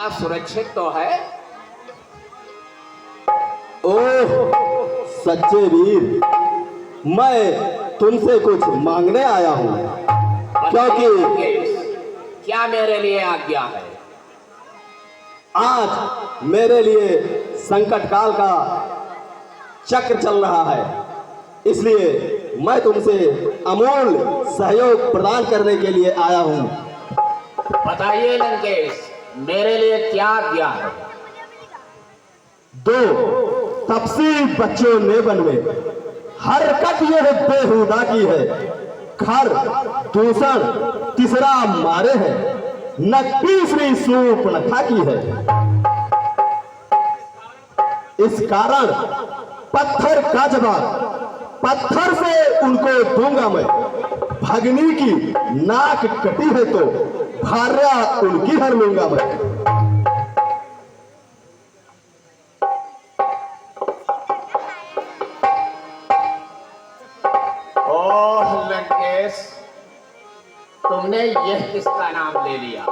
माया सुरक्षित तो है? ओह सच्चे वीर, मैं तुमसे कुछ मांगने आया हूँ, क्योंकि क्या मेरे लिए आज्ञा है? आज मेरे लिए संकट काल का चक्र चल रहा है, इसलिए मैं तुमसे अमूल्य सहयोग प्रदान करने के लिए आया हूँ। बताइए लंकेश, मेरे लिए क्या आज्ञा है? दो तपसी बच्चों ने बनवे, हरकत यह बेहुदा की है, खर दूसर तीसरा मारे है, न तीसरी सूप न खाकी है। इस कारण पत्थर का जवाब पत्थर से उनको दूंगा मैं। भगनी की नाक कटी है तो भार्या उनकी हर लूंगा मैं। ओह लंकेश, तुमने यह किसका नाम ले लिया?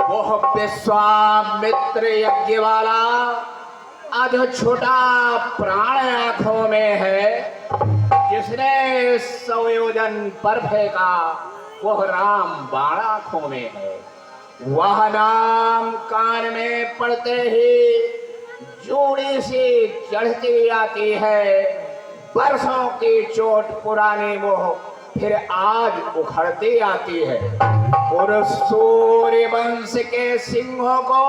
वह विश्वामित्र यज्ञ वाला आधो छोटा प्राण आंखों में है, जिसने 100 योजन पर फेंका, वह राम बाण आंखों में है। वह नाम कान में पड़ते ही जोड़ी से चढ़ती आती है। बरसों की चोट पुरानी वो फिर आज उखड़ती आती है। और सूर्य वंश के सिंहों को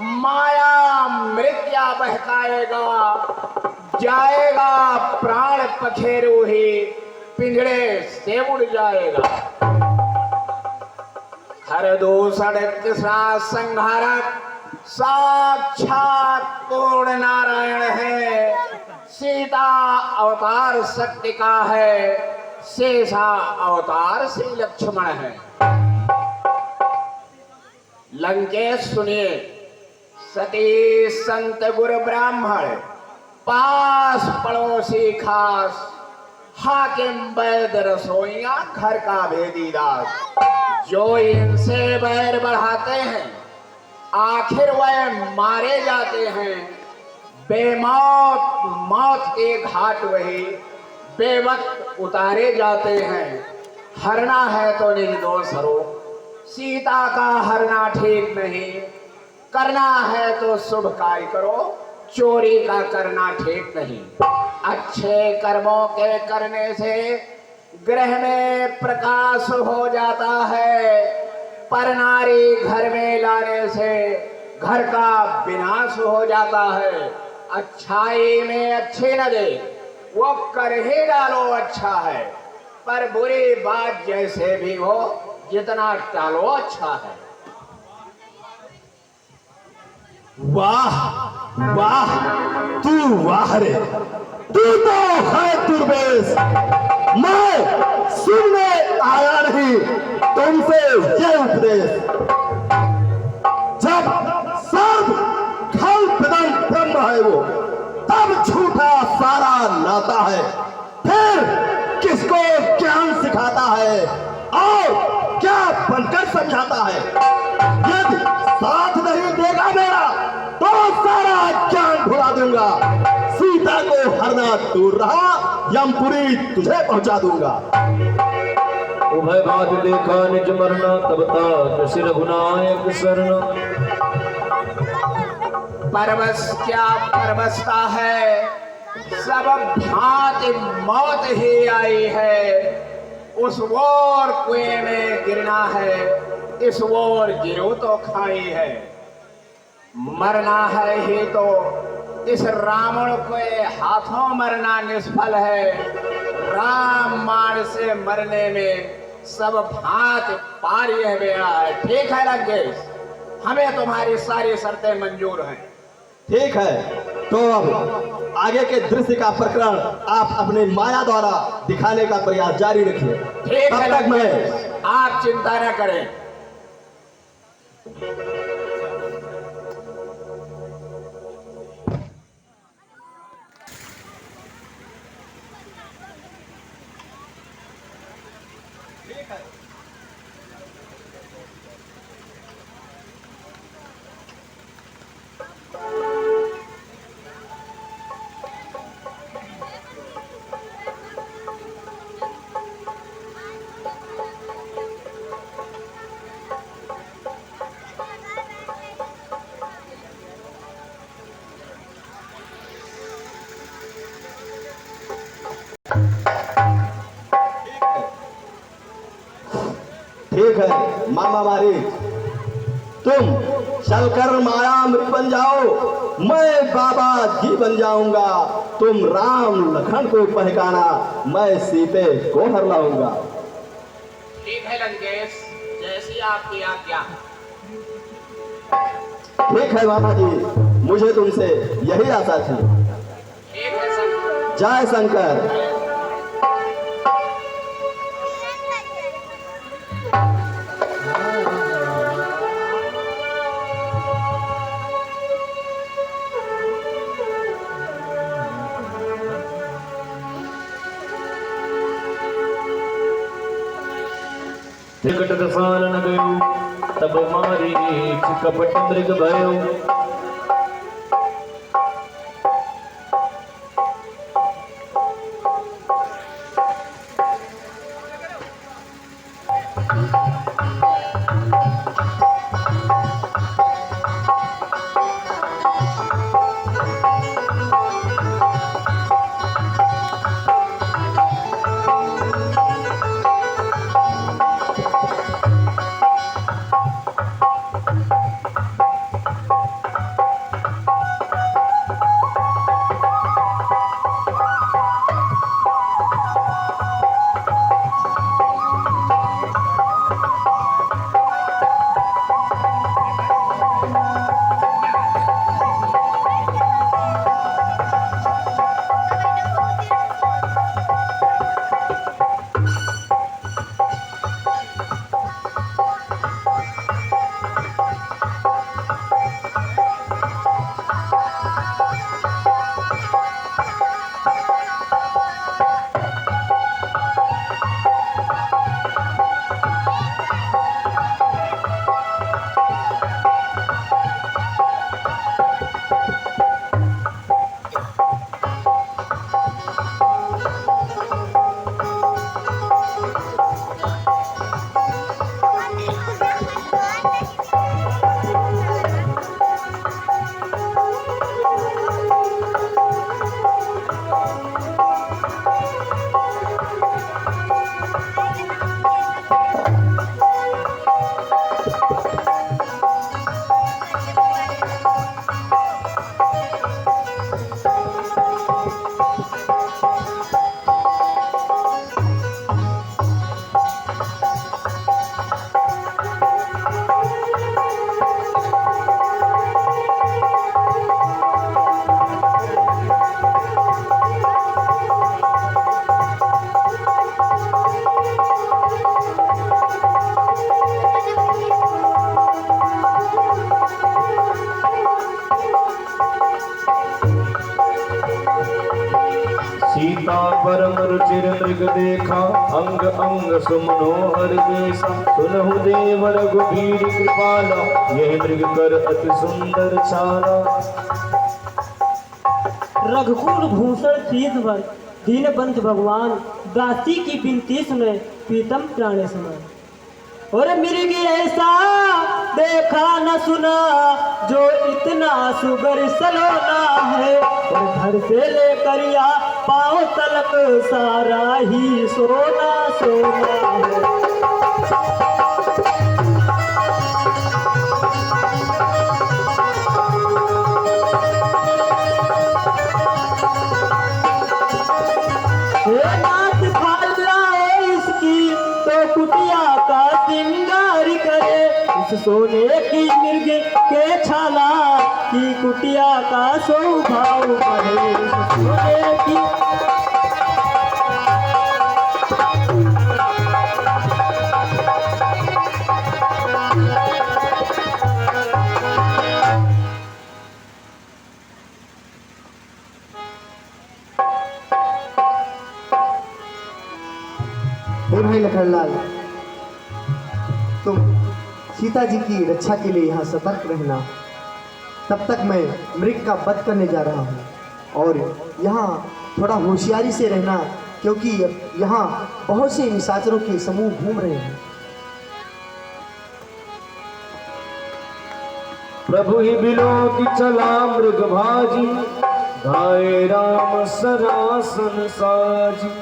माया मृत्या बहकाएगा, जाएगा प्राण पखेरु ही पिंजड़े से उड़ जाएगा। हर दूसर तीसरा संहारक साक्षात पूर्ण नारायण है। सीता अवतार शक्ति का है, शेषा अवतार श्री लक्ष्मण है। लंकेश सुनिए, सती संत गुरु ब्राह्मण पास पड़ोसी खास, हाकिम वैद्य रसोइया घर का भेदीदास। जो इनसे बैर बढ़ाते हैं आखिर वह मारे जाते हैं। बेमौत मौत के घाट वही बेवक्त उतारे जाते हैं। हरना है तो निर्दोष हरो, सीता का हरना ठीक नहीं। करना है तो शुभ कार्य करो, चोरी का करना ठीक नहीं। अच्छे कर्मों के करने से गृह में प्रकाश हो जाता है, पर नारी घर में लाने से घर का विनाश हो जाता है। अच्छाई में अच्छी न दे, वो कर ही डालो अच्छा है, पर बुरी बात जैसे भी हो जितना टालो अच्छा है। वाह वाह, तू वाह रे, तू तो है दुर्वेश। मैं सुनने आया नहीं तुमसे ये उपदेश। जब सर्व खल प्रदम ब्रह्म है वो, तब झूठा सारा नाता है। फिर किसको ज्ञान सिखाता है और क्या बनकर समझाता है। यदि साथ नहीं देगा मेरा तो सारा ज्ञान भुला दूंगा। सीता को हरना दूर रहा, यमपुरी तुझे पहुंचा दूंगा। उभय बात देखा निज मरना, तब तात सिर रघुनायक शरण। परवश क्या परवशता है, सब भांति मौत ही आई है। उस ओर कुएं में गिरना है, इस ओर गिरो तो खाई है। मरना है ही तो इस रावण के हाथों मरना निष्फल है। राम बाण से मरने में सब भांति पार यह बेड़ा है। ठीक है लंकेश, हमें तुम्हारी सारी शर्तें मंजूर हैं। ठीक है, तो अब आगे के दृश्य का प्रकरण आप अपनी माया द्वारा दिखाने का प्रयास जारी रखिए। ठीक है तब तक मैं लंकेश, आप चिंता न करें। ठीक है मामा मारीच, तुम चलकर माया मृग बन जाओ, मैं बाबा जी बन जाऊंगा। तुम राम लखन को पहचाना, मैं सीते को हर लाऊंगा। ठीक है लंकेश, जैसी आपकी आज्ञा। ठीक है मामा जी, मुझे तुमसे यही आशा थी। ठीक है सर। जय शंकर। निकट दसान न गयो, तब मारी कपट मृग भयो। सीता परम रुचिर मृग देखा, अंग अंग सुमनोहर वेशा। सुनहु देव रघुबीर कृपाला, यह मृग कर अति सुंदर छाला। रघुकुल भूषण शीतभर दीनबंधु भगवान, दासी की बिनती सुने प्रीतम प्राणे समय। और मृग ऐसा देखा न सुना, जो इतना सुगर सलोना है। और घर से लेकर या पाँव तलक सारा ही सोना सोना है। नाथ खाला इसकी तो कुटिया का श्रृंगार करे, इस सोने की मृग के छाला की कुटिया का स्वभाव करे। इस सोने की भाई लखनलाल, तुम सीता जी की रक्षा के लिए यहाँ सतर्क रहना। तब तक मैं मृग का वध करने जा रहा हूँ, और यहाँ थोड़ा होशियारी से रहना, क्योंकि यहाँ बहुत से निशाचरों के समूह घूम रहे हैं। प्रभु ही बिलो की चला मृग भाजी, धाये राम सरासन साजी।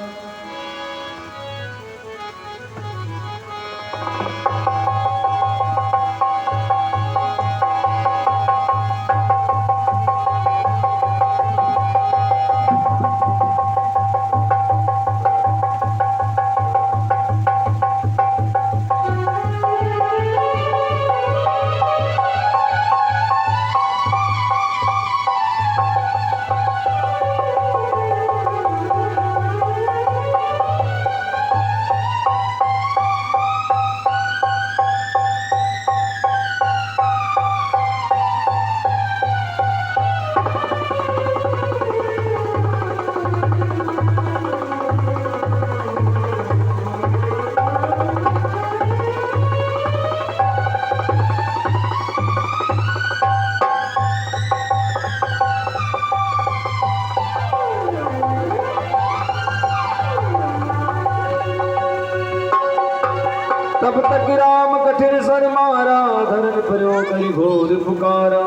करी घोर पुकारा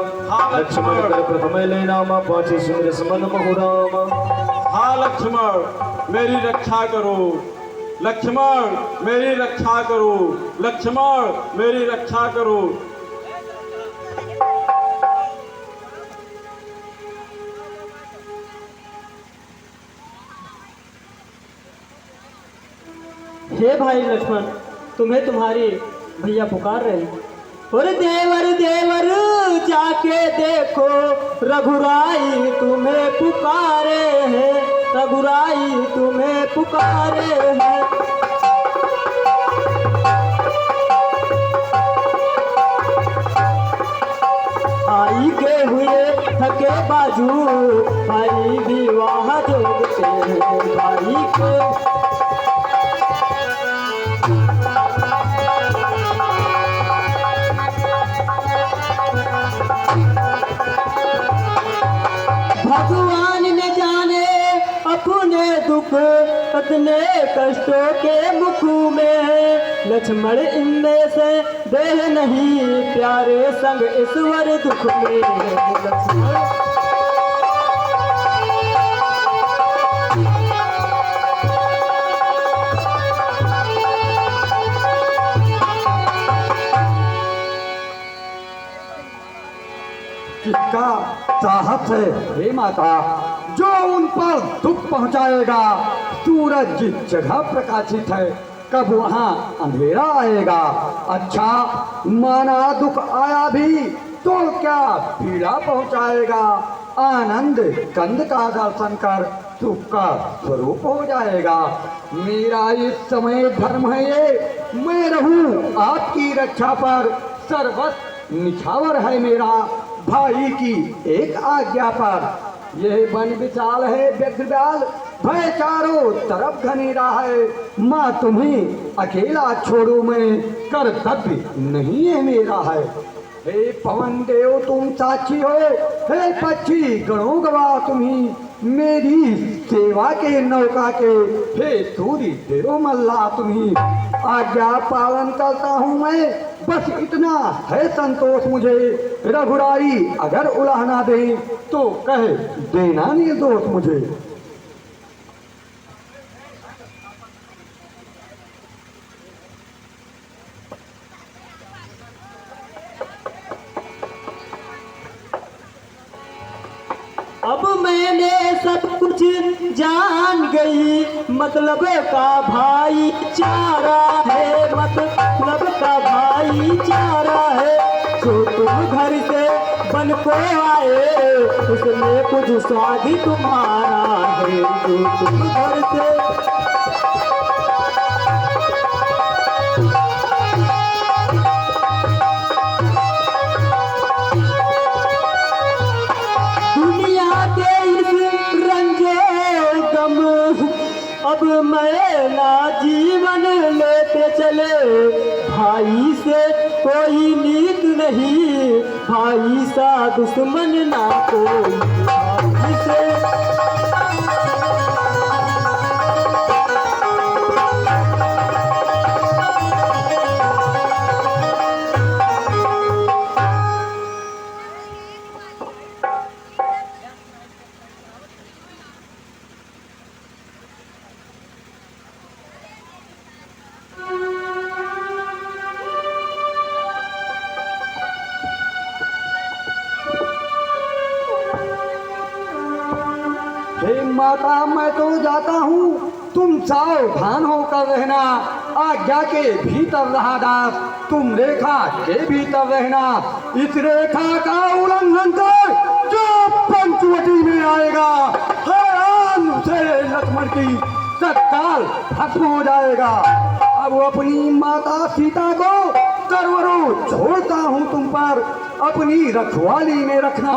लक्ष्मण कर प्रथम ले नामा पाछे सुमिर समन बहुरामा। हाँ लक्ष्मण मेरी रक्षा करो, लक्ष्मण मेरी रक्षा करो, लक्ष्मण मेरी रक्षा करो। हे भाई लक्ष्मण, तुम्हें तुम्हारी भैया पुकार रहे हैं। और देवर देवर जाके देखो, रघुराई तुम्हें पुकारे हैं, रघुराई तुम्हें पुकारे हैं। आई के हुए थके बाजू, भाई विवाह जोगते हैं, भाई के भगवान ने जाने अपने दुख, अपने कष्टों के मुख में। लक्ष्मण इनमें से देह नहीं, प्यारे संग ईश्वर दुख में। लक्ष्मण किसका चाहत है हे माता, जो उन पर दुख पहुंचाएगा। सूरज जिस जगह प्रकाशित है, कब वहां अंधेरा आएगा। अच्छा माना दुख आया भी तो क्या पीड़ा पहुंचाएगा। आनंद कंद का दर्शन कर सुख का स्वरूप हो जाएगा। मेरा इस समय धर्म है ये, मैं रहूं आपकी रक्षा पर। सर्वस्व निछावर है मेरा भाई की एक आज्ञा पर। यह वन विशाल है व्यग्रव्याल, भय चारों तरफ घनेरा है। माँ तुम्हें अकेला छोड़ू मैं, कर्तव्य नहीं है मेरा है। हे पवन देव तुम साक्षी हो, हे पक्षी गणों गवाह तुम्ही। मेरी सेवा के नौका के हे सूर्य देव मल्ला तुम्ही। आज्ञा पालन करता हूँ मैं, बस इतना है संतोष मुझे। रघुराई अगर उलाहना दे तो कह देना निर्दोष मुझे। अब मैंने सब कुछ जान गई, मतलब का भाईचारा है, मतलब का भाईचारा है। जो तुम घर से बन को आए, उसमें कुछ स्वाद तुम्हारा है। जो तुम घर से अब मैं ना जीवन लेते चले, भाई से कोई नीत नहीं, भाई सा दुश्मन ना कोई। भाई से हे माता मैं तो जाता हूँ, तुम सावधान होकर रहना। आज्ञा के भीतर रहा दास, तुम रेखा के भीतर रहना। इस रेखा का उल्लंघन कर जो पंचवटी में आएगा, हैरान से लक्ष्मण की तत्काल भस्म हो जाएगा। अब अपनी माता सीता को करवरों छोड़ता हूँ तुम पर, अपनी रखवाली में रखना।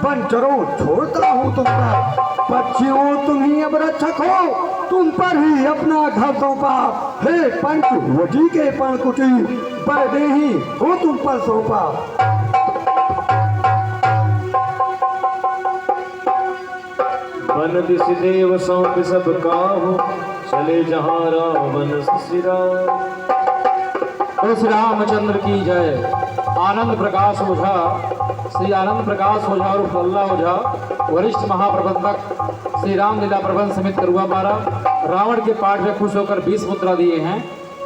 बंचरों छोड़ता हूँ तुम पर, पक्षियों तुम ही अब रक्षक हो, तुम पर ही अपना घर सौंपा। हे पंचवटी के पर्णकुटी, बरदेही हो तुम पर सौंपा। बन दिस देव सौंप सब काहू, चले जहाँ रावण सिरा। उस रामचंद्र की जय। आनंद प्रकाश ओझा, श्री आनंद प्रकाश ओझा और प्रल्ला ओझा, वरिष्ठ महाप्रबंधक श्री राम लीला प्रबंध समिति करुआ बारा, रावण के पाठ में खुश होकर 20 मुद्रा दिए हैं।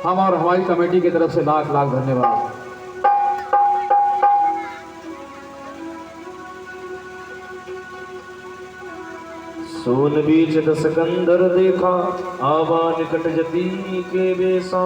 हम और हमारी कमेटी की तरफ से लाख लाख धन्यवाद। सोन बीच दस कंदर देखा, आवा निकट जती के बेसा।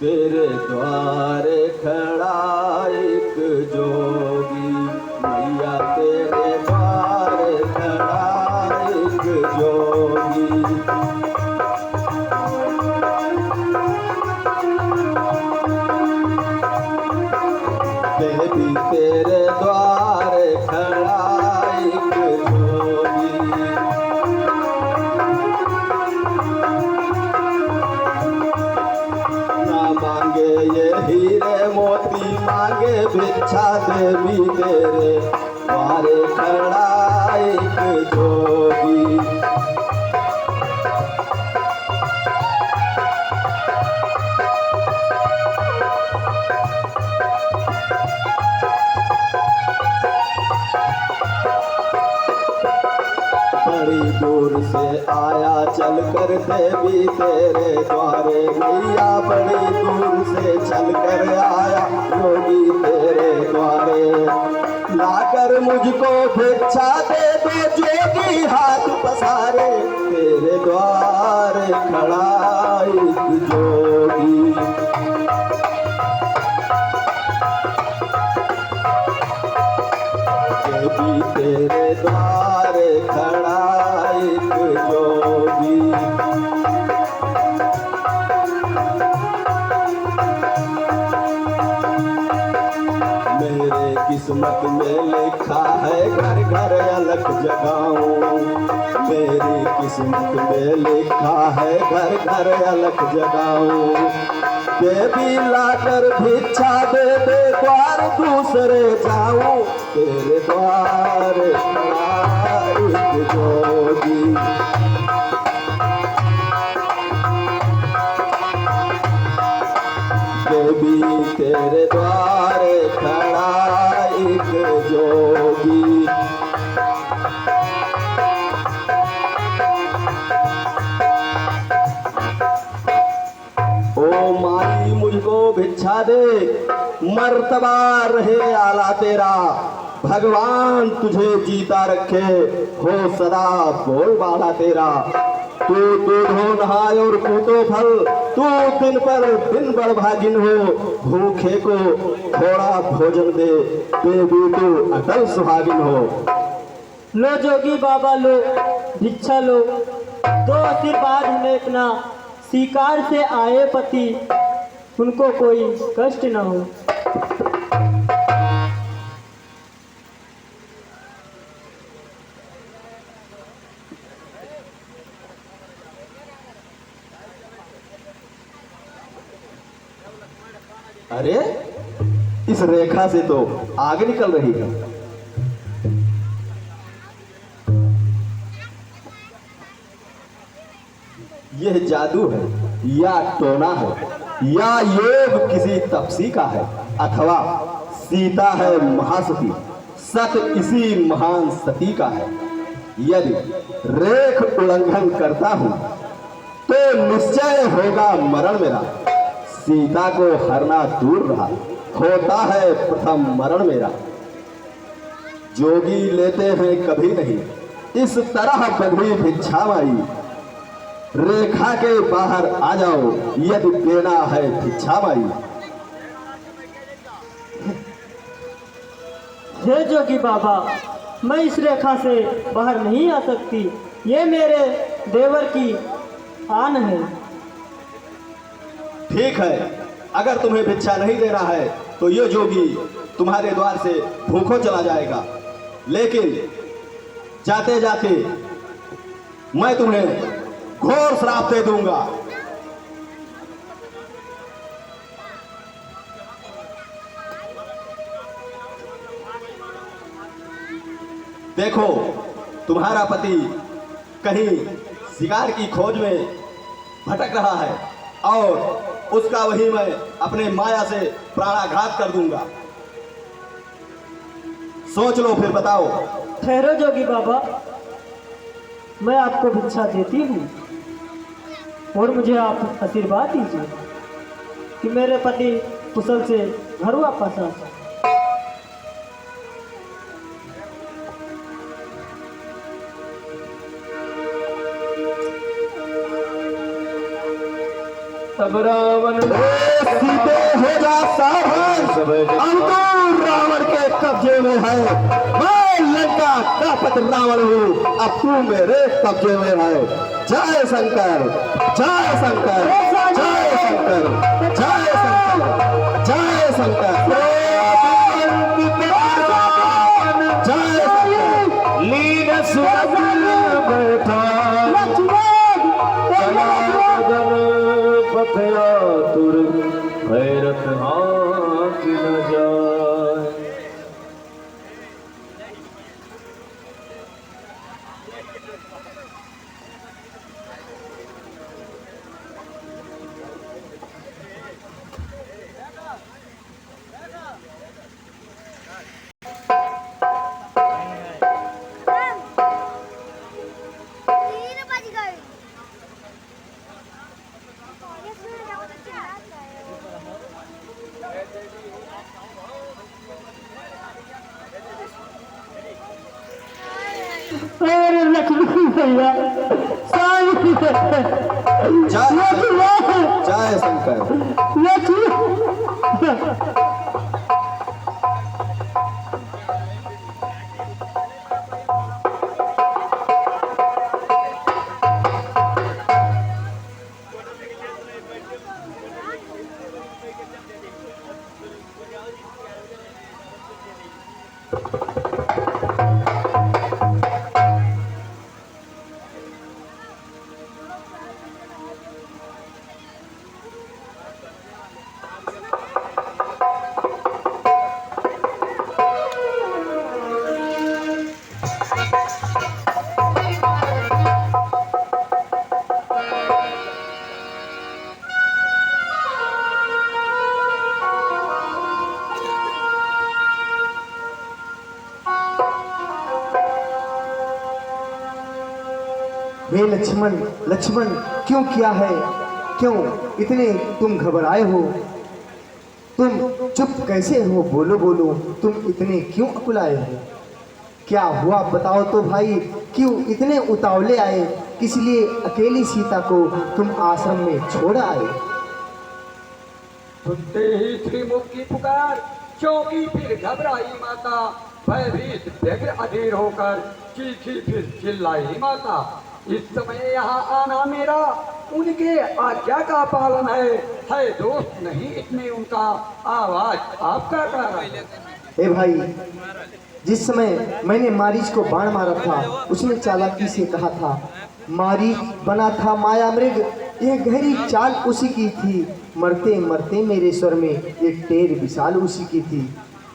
तेरे द्वार खड़ा एक जोगी, मैया तेरे द्वार खड़ा एक जोगी। देवी तेरे द्वार खड़ा एक जोगी। ना मांगे ये हीरे मोती, मांगे भिक्षा देवी तेरे द्वार खड़ा एक जोगी। बड़ी दूर से आया चल कर देवी तेरे द्वारे, मैया बड़ी दूर से चल कर आया योगी तेरे द्वारे। लाकर मुझको भिक्षा दे दो जोगी हाथ पसारे, तेरे द्वारे खड़ा एक जोगी। देवी तेरे द्वारे खड़ा एक जोगी। मेरे किस्मत में लिखा है घर घर अलग जगाऊं, मेरी किस्मत में लिखा है घर घर अलग जगाऊं। देवी लाकर भिक्षा दे दे द्वार दूसरे जाऊं, तेरे द्वार खड़ा एक जोगी। देवी तेरे द्वार खड़ा एक जोगी। ओ माई मुझको भिक्षा दे, मर्तबा रहे आला तेरा, भगवान तुझे जीता रखे, हो सदा बोलबाला तेरा। तू दूधो नहाय और पूतो फल, तू दिन पर दिन बड़भागिन हो, भूखे को थोड़ा भोजन दे, बेबी तू अटल सुहागिन हो। लो जोगी बाबा लो, भिक्षा लो, दो आशीर्वाद हमें अपना, शिकार से आए पति, उनको कोई कष्ट न हो। अरे इस रेखा से तो आग निकल रही है। यह जादू है या टोना है या योग किसी तपसी का है, अथवा सीता है महासती, सत इसी महान सती का है। यदि रेख उल्लंघन करता हूं तो निश्चय होगा मरण मेरा। सीता को हरना दूर रहा, होता है प्रथम मरण मेरा। जोगी लेते हैं कभी नहीं इस तरह बंधी भिक्षा माई, रेखा के बाहर आ जाओ यदि देना है भिक्षा माई। हे जोगी बाबा, मैं इस रेखा से बाहर नहीं आ सकती, ये मेरे देवर की आन है। ठीक है, अगर तुम्हें भिक्षा नहीं देना है तो ये जोगी तुम्हारे द्वार से भूखों चला जाएगा, लेकिन जाते जाते मैं तुम्हें घोर श्राप दे दूंगा। देखो, तुम्हारा पति कहीं शिकार की खोज में भटक रहा है और उसका वही मैं अपने माया से प्राणाघात कर दूंगा। सोच लो फिर बताओ। ठहरो जोगी बाबा, मैं आपको भिक्षा देती हूँ और मुझे आप आशीर्वाद दीजिए कि मेरे पति कुशल से घर वापस आ जाए। तब रावण सीते हो जा सावधान, अंकुर रावण के कब्जे में है। मैं लंका का पति रावण हूँ, अब तू मेरे कब्जे में है। जय शंकर, जय शंकर, जय शंकर, जय शंकर, जय शंकर, जय शंकर। लीन सुख बैठा पथया तुर, भैरत हाथ न जाए। अरे लक्ष्मी भैया, जय शंकर। हे लक्ष्मण, लक्ष्मण क्यों किया है, क्यों इतने तुम घबराए हो? तुम चुप कैसे हो? बोलो बोलो, तुम इतने क्यों अकुलाए हो? क्या हुआ बताओ तो भाई, क्यों इतने उतावले आए? किस लिए अकेली सीता को तुम आश्रम में छोड़ आए? सुनते ही त्रिमुख की पुकार चौंकी फिर घबराई माता, भयभीत व्यग्र अधीर होकर चीखी फिर चिल्लाई माता। इस समय यहाँ आना मेरा उनके आज्ञा का पालन है दोस्त नहीं इसमें उनका, आवाज आपका कारण। हे भाई, जिस समय मैंने मारीच को बाण मारा था उसने चालाकी से कहा था मारीच बना था माया मृग, यह गहरी चाल उसी की थी, मरते मरते मेरे स्वर में ये टेर विशाल उसी की थी।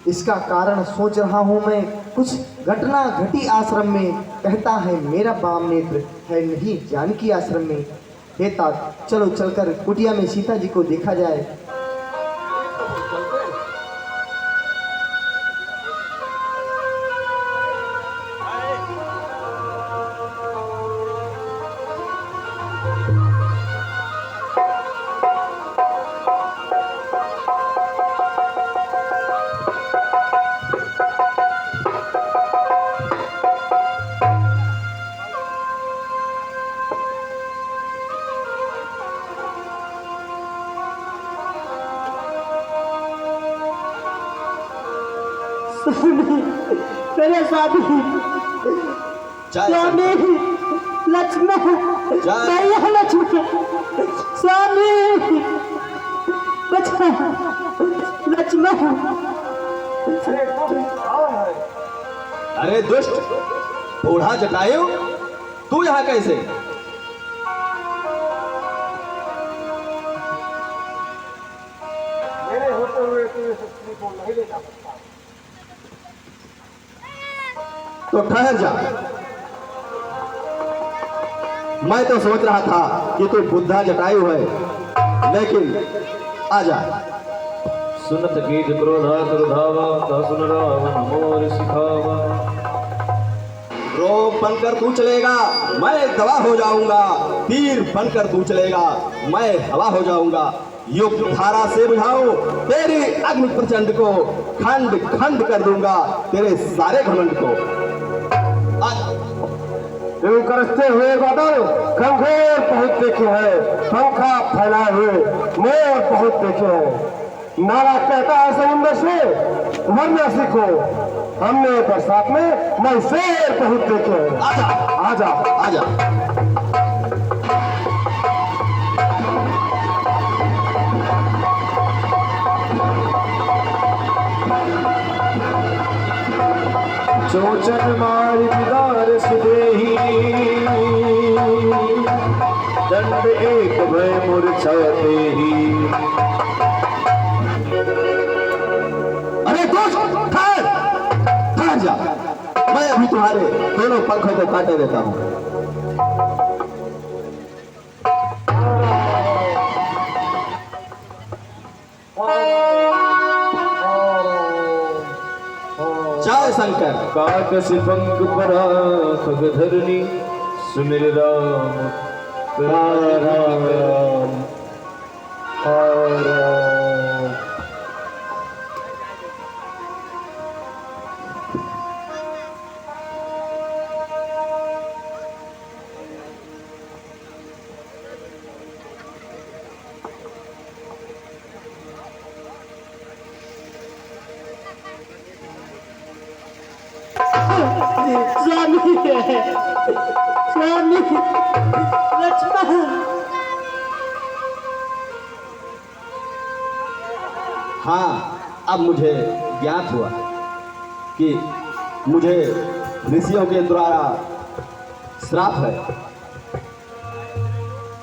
इसका कारण सोच रहा हूँ मैं, कुछ घटना घटी आश्रम में, कहता है मेरा वाम नेत्र है नहीं जानकी आश्रम में। हे तात, चलो चलकर कुटिया में सीता जी को देखा जाए। मेरे स्वामी, स्वामी लक्ष्मण, भैया लक्ष्मण, स्वामी बचा लक्ष्मण। अरे दुष्ट बूढ़ा जटायु, तू यहाँ कैसे? मेरे होते हुए तू इस स्त्री को नहीं ले जा सकता। तो ठहर जा। मैं तो सोच रहा था कि तू बुद्धा जटायु है, लेकिन आजा। सुनत गीत क्रोधा दुर्धावा, सुन रावण मोर सिखावा। रोग बनकर तू चलेगा, मैं दवा हो जाऊंगा, तीर बनकर तू चलेगा, मैं हवा हो जाऊंगा, युक्त धारा से बुझाऊं तेरी अग्नि प्रचंड को, खंड खंड कर दूंगा तेरे सारे घमंड को। यूं करते हुए बादल घनघोर बहुत देखे हैं, पंखा फैलाए हुए मोर बहुत देखे हैं। नारा कहता है समुद्र से मरना सीखो, हमने बरसात में मैं शेर बहुत देखे हैं। आजा आजा आजा। चोचन मारी दीदार सुदेही, दंड एक भय मूर्छाते ही। अरे दोस्त ठहर, ठहर जा, मैं अभी तुम्हारे दोनों पंखों को काटे देता हूँ। जय शंकर। काकस पंख परा खग धरनी, सुमिर राम राम राम राम। स्वामी स्वामी लक्ष्मण। हाँ, अब मुझे ज्ञात हुआ कि मुझे ऋषियों के द्वारा श्राप है,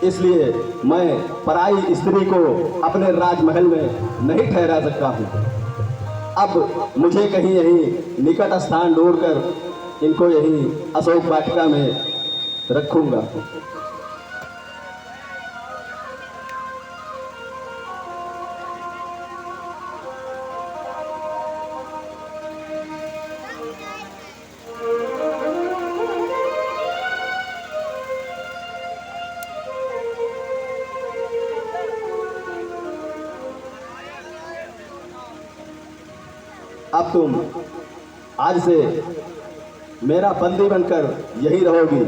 इसलिए मैं पराई स्त्री को अपने राजमहल में नहीं ठहरा सकता हूँ। अब मुझे कहीं यहीं निकट स्थान ढूंढकर इनको यहीं अशोक वाटिका में रखूंगा। अब तुम आज से मेरा बंदी बनकर यहीं रहोगी।